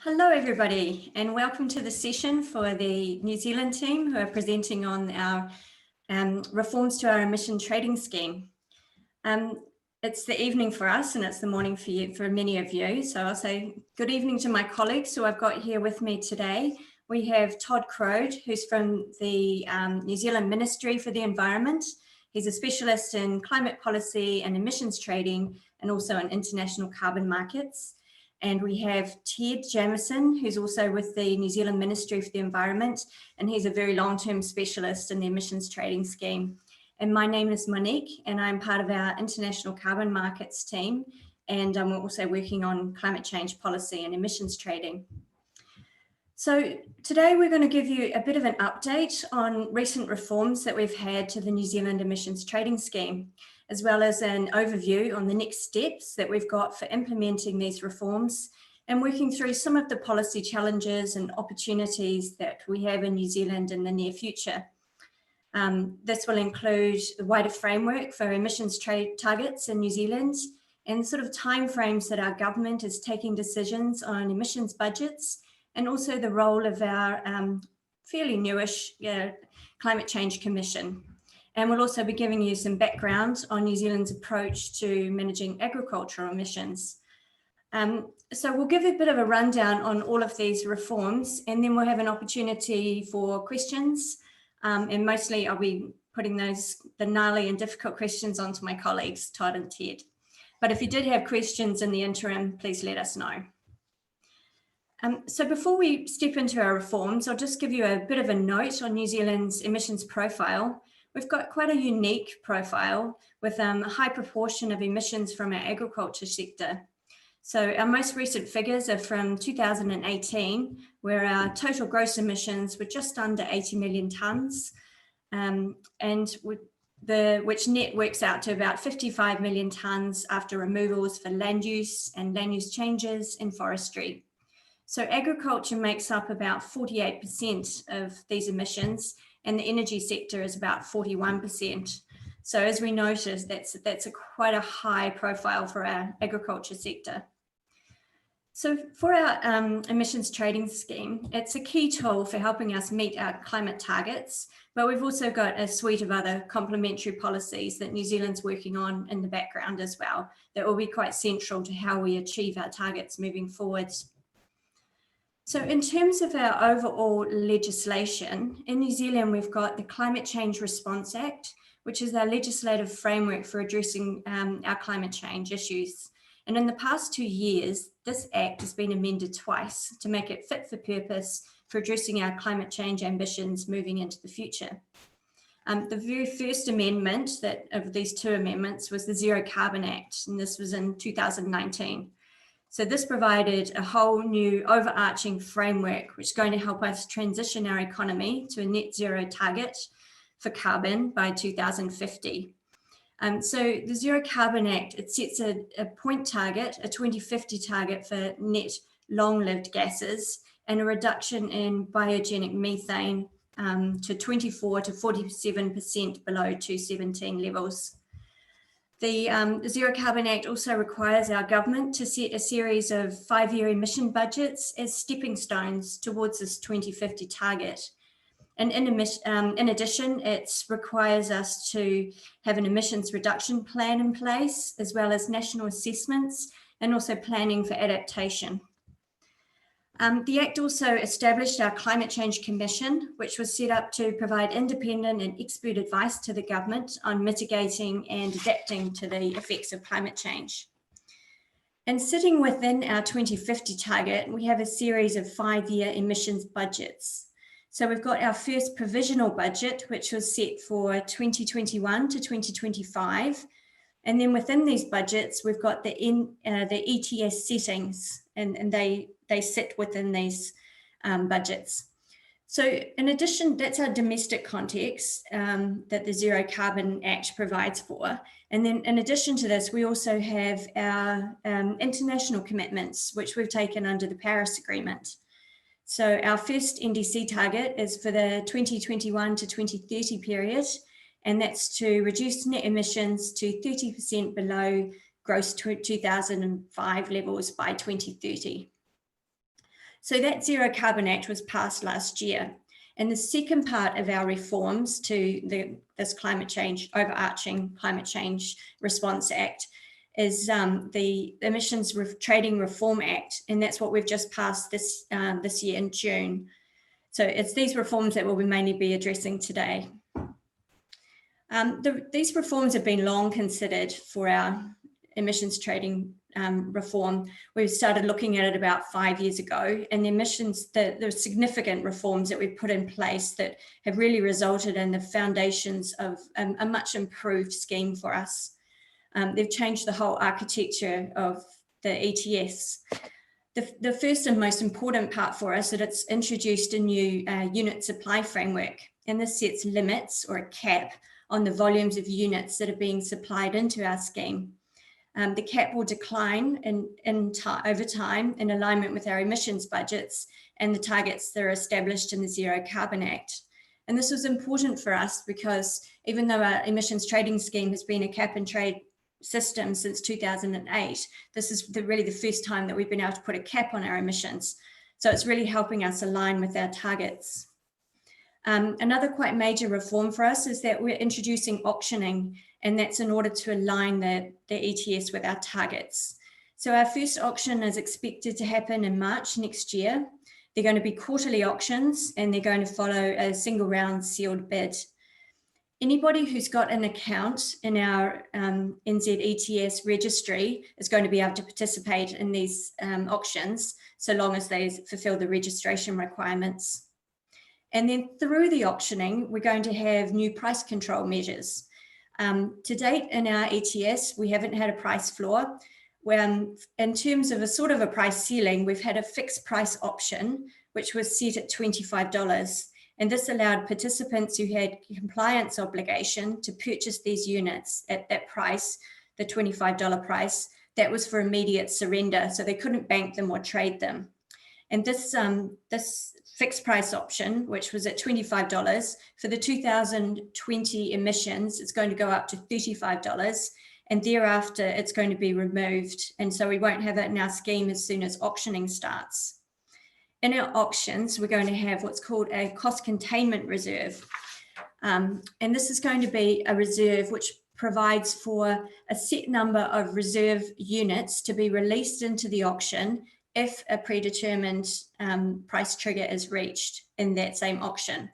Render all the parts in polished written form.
Hello everybody and welcome to the session for the New Zealand team who are presenting on our reforms to our emission trading scheme. It's the evening for us and it's the morning for you, for many of you. So I'll say good evening to my colleagues who I've got here with me today. We have Todd Crode, who's from the New Zealand Ministry for the Environment. He's a specialist in climate policy and emissions trading and also in international carbon markets. And we have Ted Jamieson, who's also with the New Zealand Ministry for the Environment, and he's a very long-term specialist in the emissions trading scheme. And my name is Monique, and I'm part of our international carbon markets team, and I'm also working on climate change policy and emissions trading. So today we're going to give you a bit of an update on recent reforms that we've had to the New Zealand emissions trading scheme, as well as an overview on the next steps that we've got for implementing these reforms and working through some of the policy challenges and opportunities that we have in New Zealand in the near future. This will include the wider framework for emissions trade targets in New Zealand and sort of timeframes that our government is taking decisions on emissions budgets, and also the role of our fairly newish Climate Change Commission. And we'll also be giving you some background on New Zealand's approach to managing agricultural emissions. So we'll give a bit of a rundown on all of these reforms, and then we'll have an opportunity for questions. And mostly I'll be putting the gnarly and difficult questions onto my colleagues, Todd and Ted. But if you did have questions in the interim, please let us know. So before we step into our reforms, I'll just give you a bit of a note on New Zealand's emissions profile. We've got quite a unique profile with a high proportion of emissions from our agriculture sector. So our most recent figures are from 2018, where our total gross emissions were just under 80 million tonnes, which net works out to about 55 million tonnes after removals for land use and land use changes in forestry. So agriculture makes up about 48% of these emissions, and the energy sector is about 41%. So as we noticed, that's quite a high profile for our agriculture sector. So for our emissions trading scheme, it's a key tool for helping us meet our climate targets, but we've also got a suite of other complementary policies that New Zealand's working on in the background as well, that will be quite central to how we achieve our targets moving forward. So in terms of our overall legislation, in New Zealand, we've got the Climate Change Response Act, which is our legislative framework for addressing our climate change issues. And in the past 2 years, this act has been amended twice to make it fit for purpose for addressing our climate change ambitions moving into the future. The very first amendment of these two amendments was the Zero Carbon Act, and this was in 2019. So this provided a whole new overarching framework, which is going to help us transition our economy to a net zero target for carbon by 2050. So the Zero Carbon Act, it sets a point target, a 2050 target for net long-lived gases and a reduction in biogenic methane to 24 to 47% below 2017 levels. The Zero Carbon Act also requires our government to set a series of 5-year emission budgets as stepping stones towards this 2050 target. And in addition, it requires us to have an emissions reduction plan in place, as well as national assessments and also planning for adaptation. The Act also established our Climate Change Commission, which was set up to provide independent and expert advice to the government on mitigating and adapting to the effects of climate change. And sitting within our 2050 target, we have a series of 5-year emissions budgets. So we've got our first provisional budget, which was set for 2021 to 2025. And then within these budgets, we've got the ETS settings, and they sit within these budgets. So in addition, that's our domestic context that the Zero Carbon Act provides for. And then in addition to this, we also have our international commitments, which we've taken under the Paris Agreement. So our first NDC target is for the 2021 to 2030 period, and that's to reduce net emissions to 30% below gross 2005 levels by 2030. So that Zero Carbon Act was passed last year. And the second part of our reforms to this climate change, overarching Climate Change Response Act, is the Emissions Trading Reform Act. And that's what we've just passed this year in June. So it's these reforms that we'll mainly be addressing today. These reforms have been long considered for our emissions trading reform. We started looking at it about 5 years ago, and the significant reforms that we've put in place that have really resulted in the foundations of a much improved scheme for us. They've changed the whole architecture of the ETS. The first and most important part for us is that it's introduced a new unit supply framework, and this sets limits or a cap on the volumes of units that are being supplied into our scheme. The cap will decline over time in alignment with our emissions budgets and the targets that are established in the Zero Carbon Act. And this was important for us because even though our emissions trading scheme has been a cap and trade system since 2008, this is really the first time that we've been able to put a cap on our emissions. So it's really helping us align with our targets. Another quite major reform for us is that we're introducing auctioning, and that's in order to align the ETS with our targets. So our first auction is expected to happen in March next year. They're going to be quarterly auctions, and they're going to follow a single round sealed bid. Anybody who's got an account in our NZ ETS registry is going to be able to participate in these auctions, so long as they fulfill the registration requirements. And then through the auctioning, we're going to have new price control measures. To date in our ETS, we haven't had a price floor. When, in terms of a sort of a price ceiling, we've had a fixed price option, which was set at $25. And this allowed participants who had compliance obligation to purchase these units at that price, the $25 price. That was for immediate surrender, so they couldn't bank them or trade them. And this fixed price option, which was at $25, for the 2020 emissions, it's going to go up to $35, and thereafter it's going to be removed. And so we won't have it in our scheme as soon as auctioning starts. In our auctions, we're going to have what's called a cost containment reserve. And this is going to be a reserve which provides for a set number of reserve units to be released into the auction if a predetermined price trigger is reached in that same auction.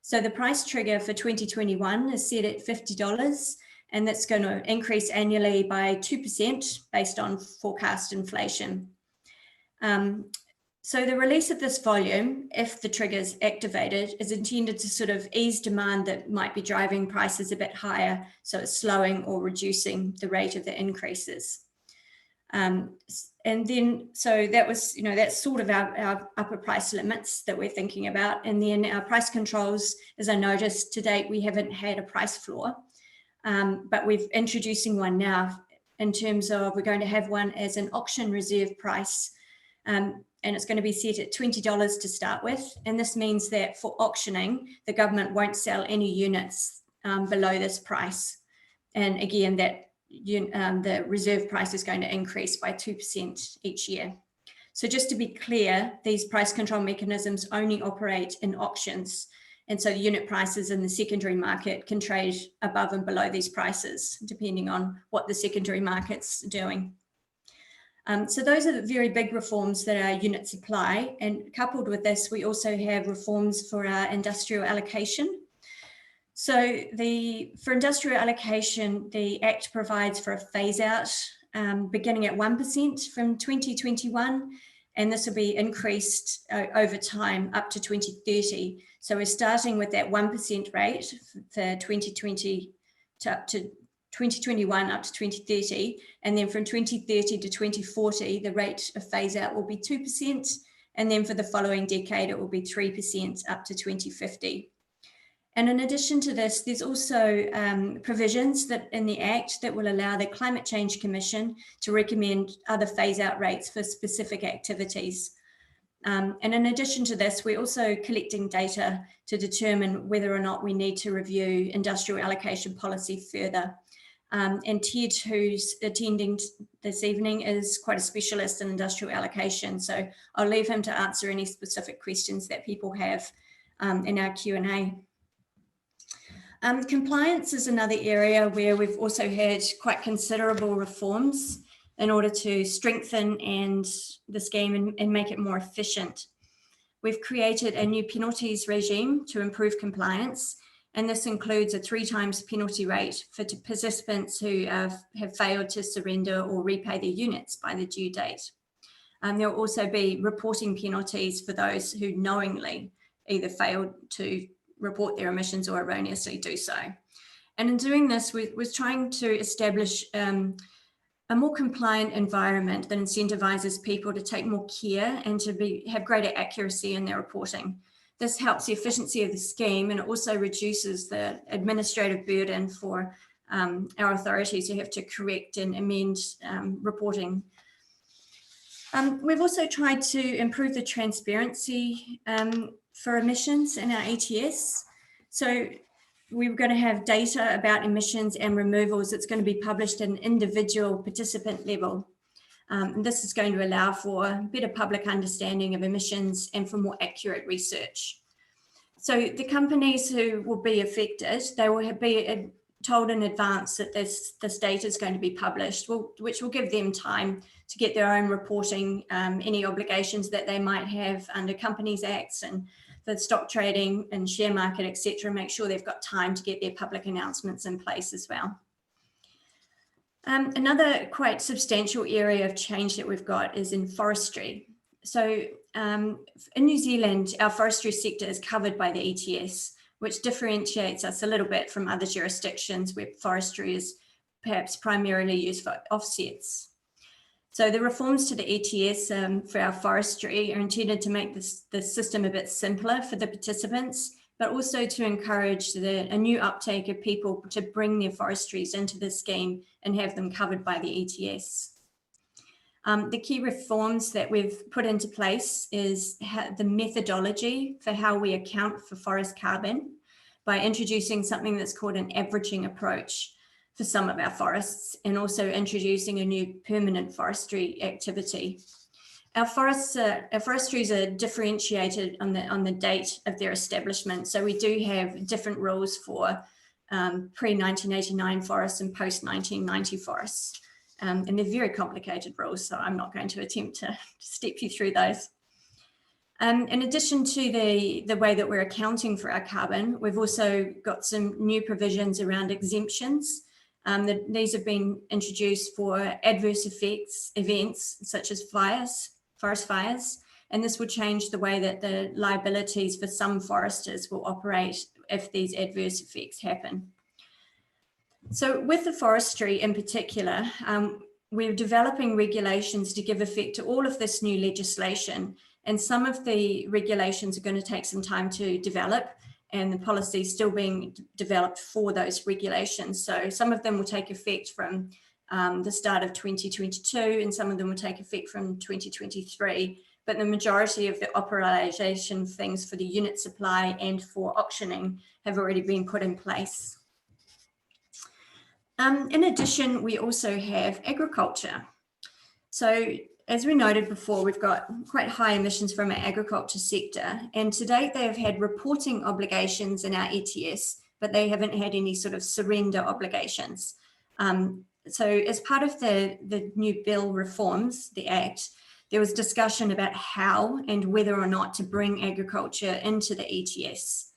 So the price trigger for 2021 is set at $50, and that's going to increase annually by 2% based on forecast inflation. So the release of this volume, if the trigger is activated, is intended to sort of ease demand that might be driving prices a bit higher, so it's slowing or reducing the rate of the increases. And then, so that was, that's sort of our upper price limits that we're thinking about. And then our price controls, as I noticed to date, we haven't had a price floor, but we're introducing one now in terms of we're going to have one as an auction reserve price. And it's going to be set at $20 to start with. And this means that for auctioning, the government won't sell any units below this price. And again, that the reserve price is going to increase by 2% each year. So just to be clear, these price control mechanisms only operate in auctions. And so the unit prices in the secondary market can trade above and below these prices, depending on what the secondary market's doing. So those are the very big reforms that our unit supply. And coupled with this, we also have reforms for our industrial allocation. So for industrial allocation, the Act provides for a phase out beginning at 1% from 2021, and this will be increased over time up to 2030. So we're starting with that 1% rate for 2020 up to 2021 up to 2030, and then from 2030 to 2040, the rate of phase out will be 2%, and then for the following decade, it will be 3% up to 2050. And in addition to this, there's also provisions that in the Act that will allow the Climate Change Commission to recommend other phase-out rates for specific activities. And in addition to this, we're also collecting data to determine whether or not we need to review industrial allocation policy further. And Ted, who's attending this evening, is quite a specialist in industrial allocation. So I'll leave him to answer any specific questions that people have in our Q&A. Compliance is another area where we've also had quite considerable reforms in order to strengthen the scheme and make it more efficient. We've created a new penalties regime to improve compliance, and this includes a 3 times penalty rate for participants who have failed to surrender or repay their units by the due date. There will also be reporting penalties for those who knowingly either failed to report their emissions or erroneously do so. And in doing this, we're trying to establish a more compliant environment that incentivizes people to take more care and to have greater accuracy in their reporting. This helps the efficiency of the scheme, and it also reduces the administrative burden for our authorities who have to correct and amend reporting. We've also tried to improve the transparency for emissions in our ETS. So we're going to have data about emissions and removals that's going to be published at an individual participant level. And this is going to allow for better public understanding of emissions and for more accurate research. So the companies who will be affected, they will be told in advance that this data is going to be published, which will give them time to get their own reporting, any obligations that they might have under Companies Acts and the stock trading and share market, etc. Make sure they've got time to get their public announcements in place as well. Another quite substantial area of change that we've got is in forestry. So in New Zealand, our forestry sector is covered by the ETS, which differentiates us a little bit from other jurisdictions where forestry is perhaps primarily used for offsets. So the reforms to the ETS for our forestry are intended to make the system a bit simpler for the participants, but also to encourage a new uptake of people to bring their forestries into the scheme and have them covered by the ETS. The key reforms that we've put into place is the methodology for how we account for forest carbon by introducing something that's called an averaging approach for some of our forests, and also introducing a new permanent forestry activity. Our forestries are differentiated on the date of their establishment. So we do have different rules for pre-1989 forests and post-1990 forests. And they're very complicated rules, so I'm not going to attempt to step you through those. In addition to the way that we're accounting for our carbon, we've also got some new provisions around exemptions. These have been introduced for adverse events such as forest fires, and this will change the way that the liabilities for some foresters will operate if these adverse effects happen. So with the forestry in particular, we're developing regulations to give effect to all of this new legislation, and some of the regulations are going to take some time to develop, and the policy is still being developed for those regulations. So some of them will take effect from the start of 2022, and some of them will take effect from 2023. But the majority of the operationalization things for the unit supply and for auctioning have already been put in place. In addition, we also have agriculture. So as we noted before, we've got quite high emissions from our agriculture sector, and to date they have had reporting obligations in our ETS, but they haven't had any sort of surrender obligations. So as part of the new bill reforms, the Act, there was discussion about how and whether or not to bring agriculture into the ETS.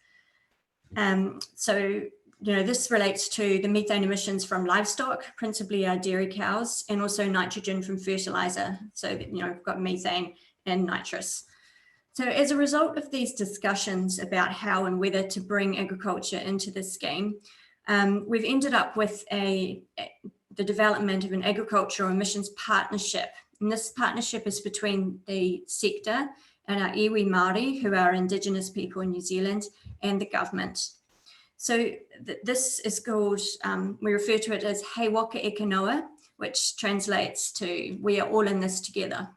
This relates to the methane emissions from livestock, principally our dairy cows, and also nitrogen from fertilizer. So that, we've got methane and nitrous. So as a result of these discussions about how and whether to bring agriculture into the scheme, we've ended up with the development of an agricultural emissions partnership. And this partnership is between the sector and our iwi Māori, who are Indigenous people in New Zealand, and the government. So this is called, we refer to it as He Waka e Kanoa, which translates to we are all in this together.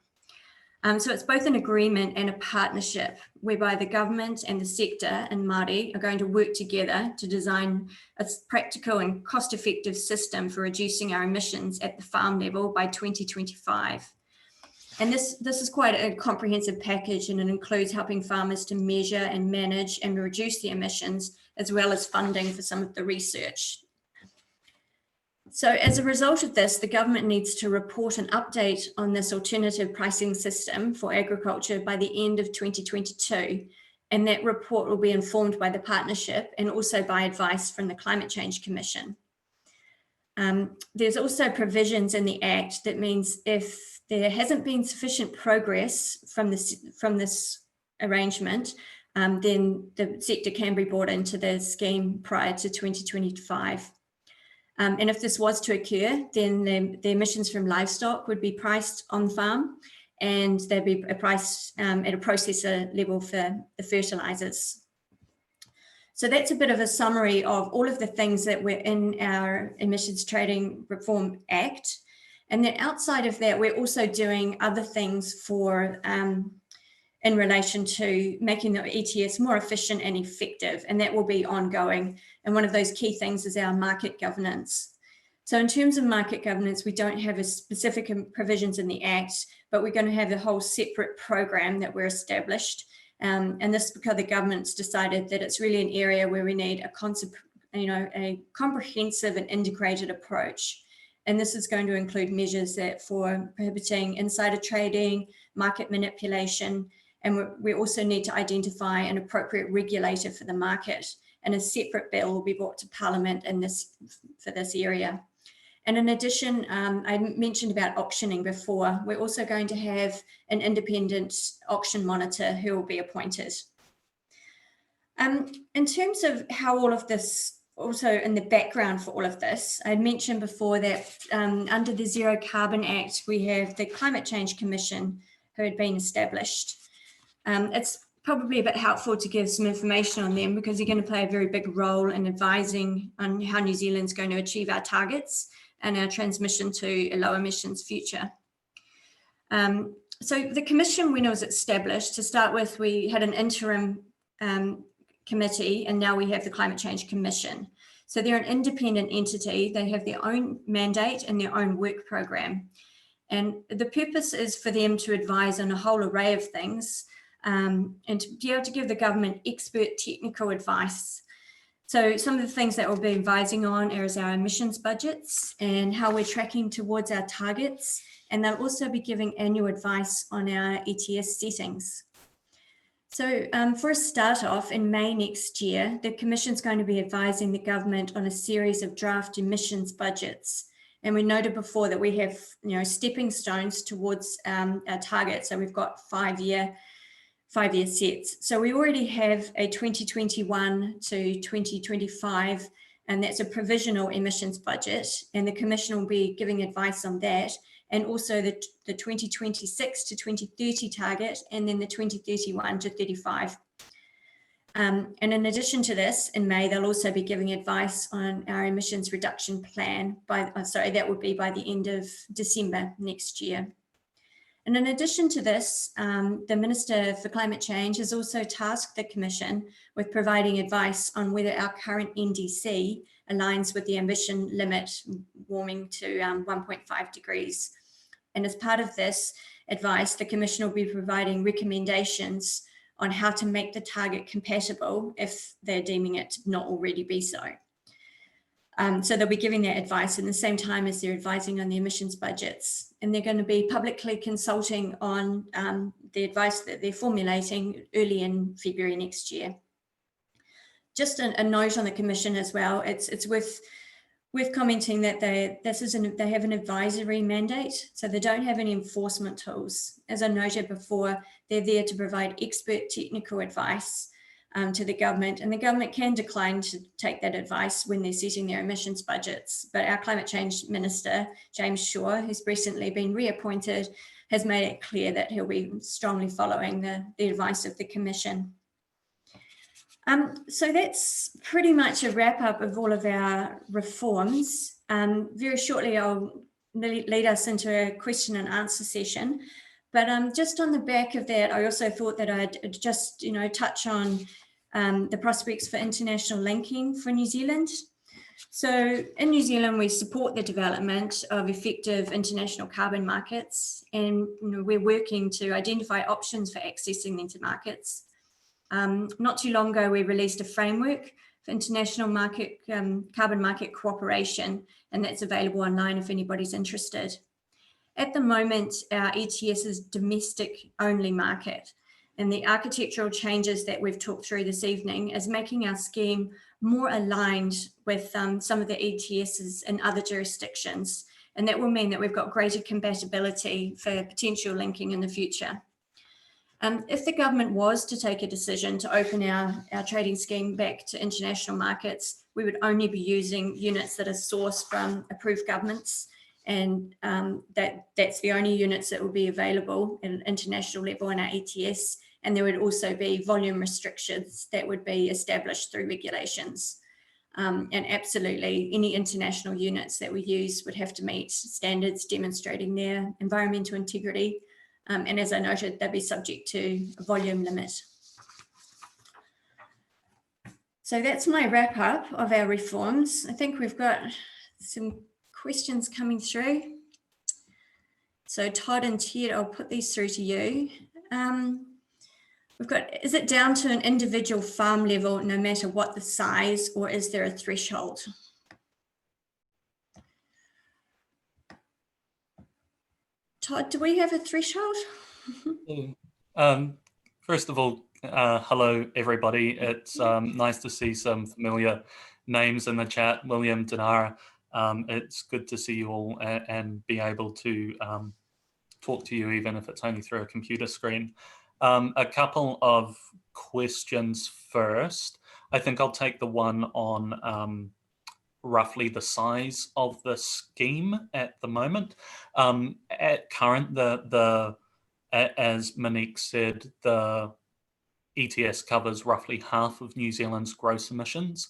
So it's both an agreement and a partnership whereby the government and the sector and Māori are going to work together to design a practical and cost-effective system for reducing our emissions at the farm level by 2025. And this is quite a comprehensive package, and it includes helping farmers to measure and manage and reduce the emissions, as well as funding for some of the research. So as a result of this, the government needs to report an update on this alternative pricing system for agriculture by the end of 2022. And that report will be informed by the partnership and also by advice from the Climate Change Commission. There's also provisions in the Act that means if there hasn't been sufficient progress from this arrangement, then the sector can be brought into the scheme prior to 2025. And if this was to occur, then the emissions from livestock would be priced on farm, and there'd be a price at a processor level for the fertilizers. So that's a bit of a summary of all of the things that were in our Emissions Trading Reform Act. And then outside of that, we're also doing other things for in relation to making the ETS more efficient and effective, and that will be ongoing. And one of those key things is our market governance. So in terms of market governance, we don't have a specific provisions in the Act, but we're going to have a whole separate program that we're established. And this is because the government's decided that it's really an area where we need a comprehensive and integrated approach. And this is going to include measures that for prohibiting insider trading, market manipulation, and we also need to identify an appropriate regulator for the market. And a separate bill will be brought to Parliament for this area. And in addition, I mentioned about auctioning before. We're also going to have an independent auction monitor who will be appointed. In terms of how all of this, also in the background for all of this, I mentioned before that under the Zero Carbon Act, we have the Climate Change Commission who had been established. It's probably a bit helpful to give some information on them because they're going to play a very big role in advising on how New Zealand's going to achieve our targets and our transition to a low emissions future. So the commission, when it was established, to start with, we had an interim committee, and now we have the Climate Change Commission. So they're an independent entity. They have their own mandate and their own work program. And the purpose is for them to advise on a whole array of things and to be able to give the government expert technical advice. So some of the things that we'll be advising on is our emissions budgets and how we're tracking towards our targets. And they'll also be giving annual advice on our ETS settings. So for a start off, in May next year, the Commission's going to be advising the government on a series of draft emissions budgets. And we noted before that we have, stepping stones towards our target. So we've got five-year sets. So we already have a 2021 to 2025, and that's a provisional emissions budget. And the Commission will be giving advice on that, and also the 2026 to 2030 target, and then the 2031 to 35. And in addition to this, in May, they'll also be giving advice on our emissions reduction plan that would be by the end of December next year. And in addition to this, the Minister for Climate Change has also tasked the Commission with providing advice on whether our current NDC aligns with the ambition limit warming to 1.5 degrees. And as part of this advice, the Commission will be providing recommendations on how to make the target compatible if they're deeming it to not already be so. So they'll be giving that advice in the same time as they're advising on the emissions budgets. And they're going to be publicly consulting on the advice that they're formulating early in February next year. Just a note on the Commission as well, it's worth commenting that they have an advisory mandate, so they don't have any enforcement tools. As I noted before, they're there to provide expert technical advice to the government, and the government can decline to take that advice when they're setting their emissions budgets. But our Climate Change Minister, James Shaw, who's recently been reappointed, has made it clear that he'll be strongly following the advice of the Commission. So that's pretty much a wrap up of all of our reforms. Very shortly, I'll lead us into a question and answer session. But just on the back of that, I also thought that I'd just, touch on the prospects for international linking for New Zealand. So in New Zealand, we support the development of effective international carbon markets, and we're working to identify options for accessing these markets. Not too long ago, we released a framework for international carbon market cooperation, and that's available online if anybody's interested. At the moment, our ETS is domestic only market, and the architectural changes that we've talked through this evening is making our scheme more aligned with some of the ETSs in other jurisdictions. And that will mean that we've got greater compatibility for potential linking in the future. If the government was to take a decision to open our trading scheme back to international markets, we would only be using units that are sourced from approved governments, and that's the only units that will be available at an international level in our ETS. And there would also be volume restrictions that would be established through regulations. And absolutely, any international units that we use would have to meet standards demonstrating their environmental integrity. And as I noted, they'd be subject to a volume limit. So that's my wrap up of our reforms. I think we've got some questions coming through. So Todd and Ted, I'll put these through to you. We've got, is it down to an individual farm level no matter what the size, or is there a threshold? Todd, do we have a threshold? First of all, hello everybody. It's nice to see some familiar names in the chat. William, Dinara, it's good to see you all and be able to talk to you even if it's only through a computer screen. A couple of questions first. I think I'll take the one on roughly the size of the scheme at the moment. At current, as Monique said, the ETS covers roughly half of New Zealand's gross emissions.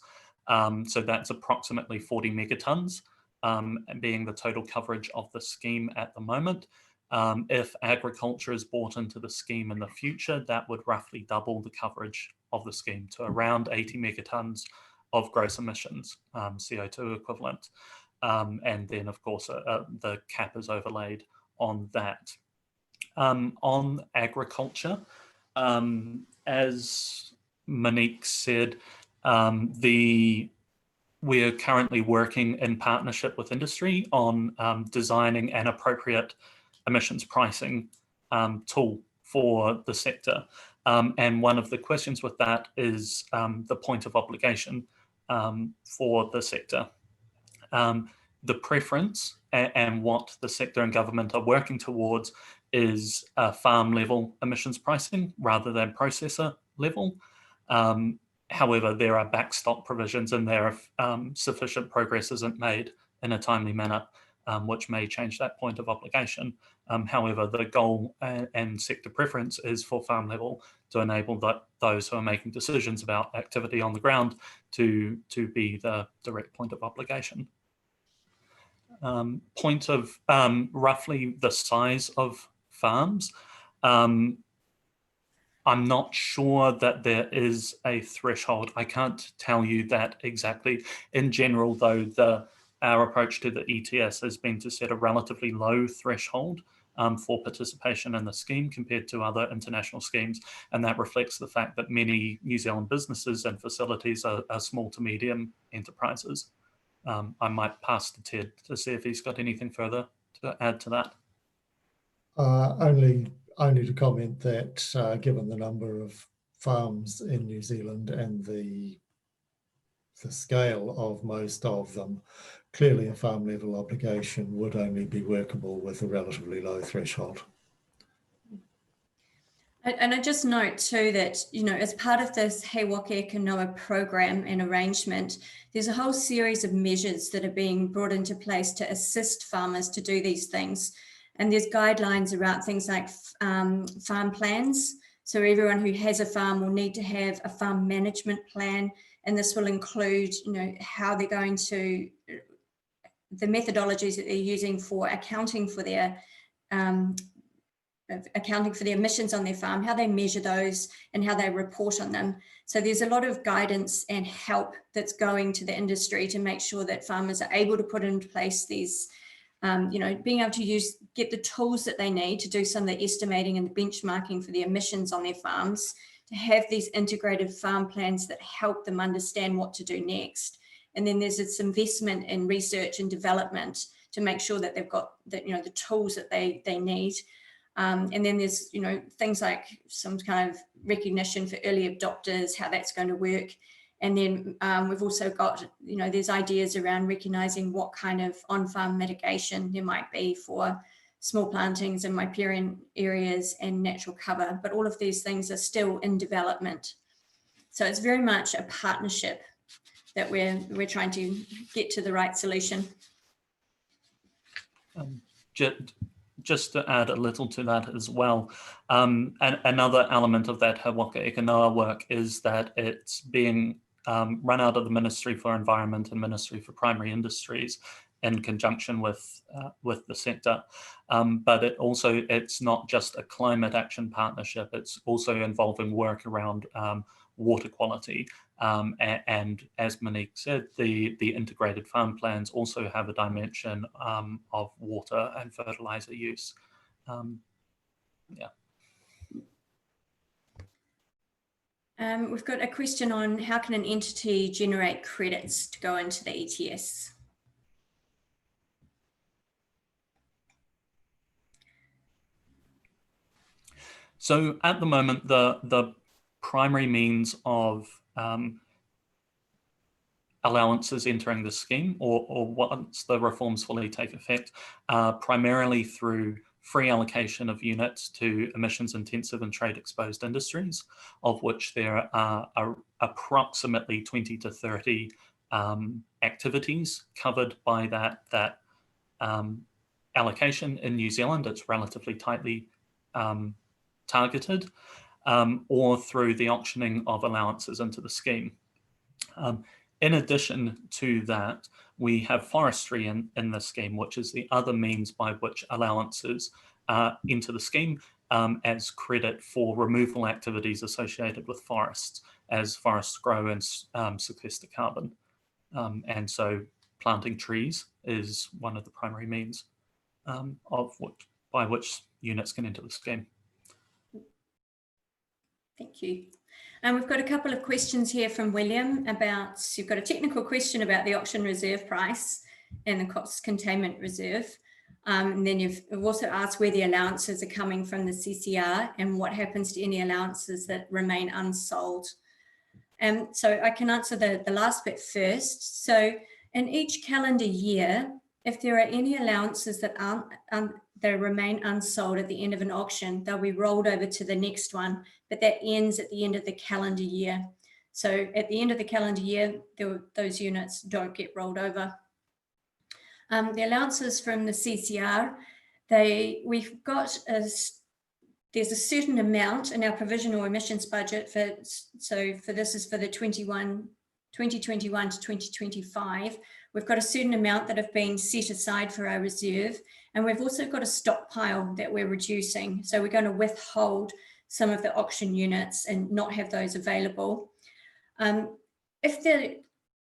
So that's approximately 40 megatons, being the total coverage of the scheme at the moment. If agriculture is brought into the scheme in the future, that would roughly double the coverage of the scheme to around 80 megatons of gross emissions, CO2 equivalent. And then, of course, the cap is overlaid on that. On agriculture, as Monique said, we're currently working in partnership with industry on designing an appropriate emissions pricing tool for the sector. And one of the questions with that is the point of obligation for the sector. The preference and what the sector and government are working towards is farm level emissions pricing rather than processor level. However, there are backstop provisions and there are sufficient progress isn't made in a timely manner, which may change that point of obligation. However, the goal and sector preference is for farm level to enable those who are making decisions about activity on the ground to be the direct point of obligation. Point of roughly the size of farms. I'm not sure that there is a threshold. I can't tell you that exactly. In general, though, our approach to the ETS has been to set a relatively low threshold for participation in the scheme compared to other international schemes. And that reflects the fact that many New Zealand businesses and facilities are small to medium enterprises. I might pass to Ted to see if he's got anything further to add to that. Only to comment that given the number of farms in New Zealand and the scale of most of them, clearly a farm level obligation would only be workable with a relatively low threshold. And I just note too that, as part of this He Waka Eke Noa program and arrangement, there's a whole series of measures that are being brought into place to assist farmers to do these things. And there's guidelines around things like farm plans. So everyone who has a farm will need to have a farm management plan. And this will include, how they're going to, the methodologies that they're using for accounting for their accounting for the emissions on their farm, how they measure those and how they report on them. So there's a lot of guidance and help that's going to the industry to make sure that farmers are able to put into place these, being able to get the tools that they need to do some of the estimating and the benchmarking for the emissions on their farms, to have these integrated farm plans that help them understand what to do next. And then there's this investment in research and development to make sure that they've got the tools that they need. And then there's, things like some kind of recognition for early adopters, how that's going to work. And then we've also got, there's ideas around recognizing what kind of on-farm mitigation there might be for small plantings and riparian areas and natural cover. But all of these things are still in development. So it's very much a partnership that we're trying to get to the right solution. Just to add a little to that as well, and another element of that He Waka Eke Noa work is that it's being run out of the Ministry for Environment and Ministry for Primary Industries in conjunction with the sector. But it's not just a climate action partnership, it's also involving work around water quality. And as Monique said, the integrated farm plans also have a dimension of water and fertilizer use. We've got a question on how can an entity generate credits to go into the ETS? So at the moment, the primary means of allowances entering the scheme, or once the reforms fully take effect, primarily through free allocation of units to emissions intensive and trade exposed industries, of which there are approximately 20 to 30 activities covered by that allocation in New Zealand. It's relatively tightly targeted, or through the auctioning of allowances into the scheme. In addition to that, we have forestry in the scheme, which is the other means by which allowances enter the scheme as credit for removal activities associated with forests, as forests grow and sequester carbon. And so planting trees is one of the primary means by which units can enter the scheme. Thank you. And we've got a couple of questions here from William about, you've got a technical question about the auction reserve price and the cost containment reserve. And then you've also asked where the allowances are coming from the CCR and what happens to any allowances that remain unsold. So I can answer the last bit first. So in each calendar year, if there are any allowances that that remain unsold at the end of an auction, they'll be rolled over to the next one, but that ends at the end of the calendar year. So at the end of the calendar year, those units don't get rolled over. The allowances from the CCR, we've got there's a certain amount in our provisional emissions budget for this is for the 2021 to 2025. We've got a certain amount that have been set aside for our reserve, and we've also got a stockpile that we're reducing. So we're going to withhold some of the auction units and not have those available.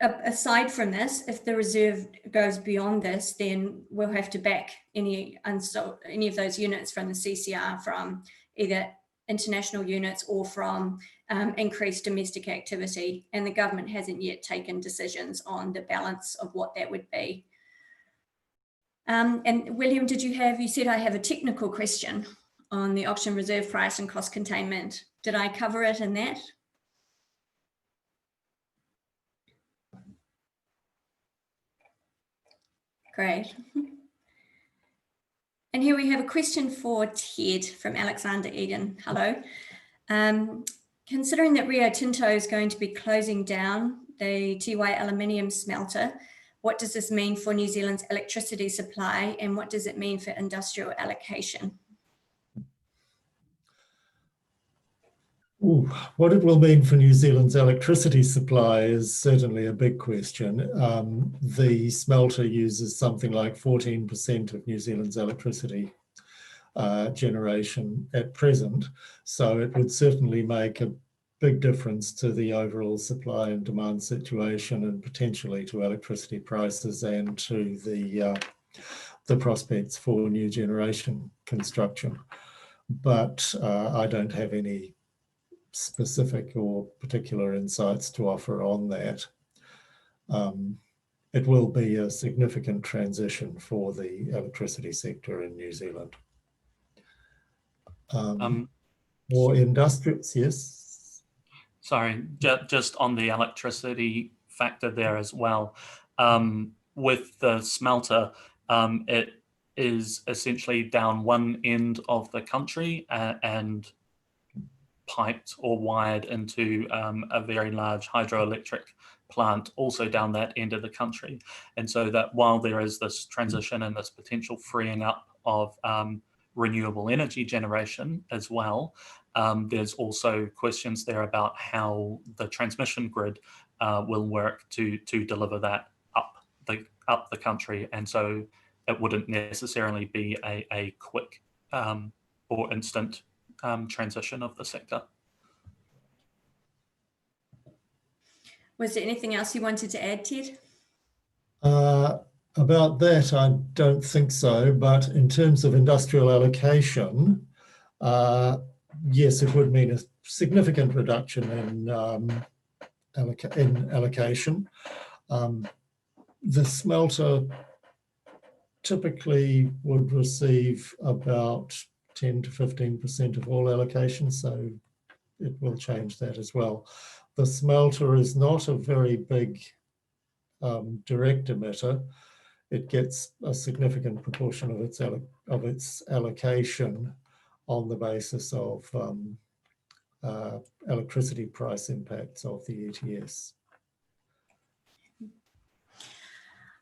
Aside from this, if the reserve goes beyond this, then we'll have to back any of those units from the CCR from either international units or from increased domestic activity. And the government hasn't yet taken decisions on the balance of what that would be. And William, you said I have a technical question on the auction reserve price and cost containment. Did I cover it in that? Great. And here we have a question for Ted from Alexander Eden. Hello. Considering that Rio Tinto is going to be closing down the Tiwai aluminium smelter, what does this mean for New Zealand's electricity supply, and what does it mean for industrial allocation? Ooh, what it will mean for New Zealand's electricity supply is certainly a big question. The smelter uses something like 14% of New Zealand's electricity. generation at present. So it would certainly make a big difference to the overall supply and demand situation, and potentially to electricity prices and to the prospects for new generation construction. But I don't have any specific or particular insights to offer on that. It will be a significant transition for the electricity sector in New Zealand. More industrials, yes? Sorry, just on the electricity factor there as well. With the smelter, it is essentially down one end of the country and piped or wired into a very large hydroelectric plant also down that end of the country. And so that while there is this transition and this potential freeing up of renewable energy generation as well, there's also questions there about how the transmission grid will work to deliver that up the country. And so it wouldn't necessarily be a quick or instant transition of the sector. Was there anything else you wanted to add, Ted? About that, I don't think so. But in terms of industrial allocation, yes, it would mean a significant reduction in allocation. The smelter typically would receive about 10 to 15% of all allocations, so it will change that as well. The smelter is not a very big direct emitter. It gets a significant proportion of its allocation on the basis of electricity price impacts of the ETS.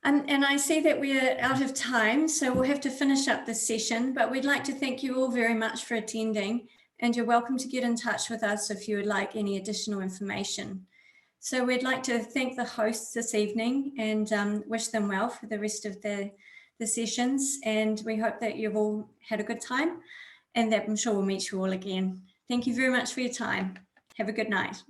And I see that we are out of time, so we'll have to finish up this session, but we'd like to thank you all very much for attending, and you're welcome to get in touch with us if you would like any additional information. So we'd like to thank the hosts this evening and wish them well for the rest of the sessions, and we hope that you've all had a good time and that I'm sure we'll meet you all again. Thank you very much for your time. Have a good night.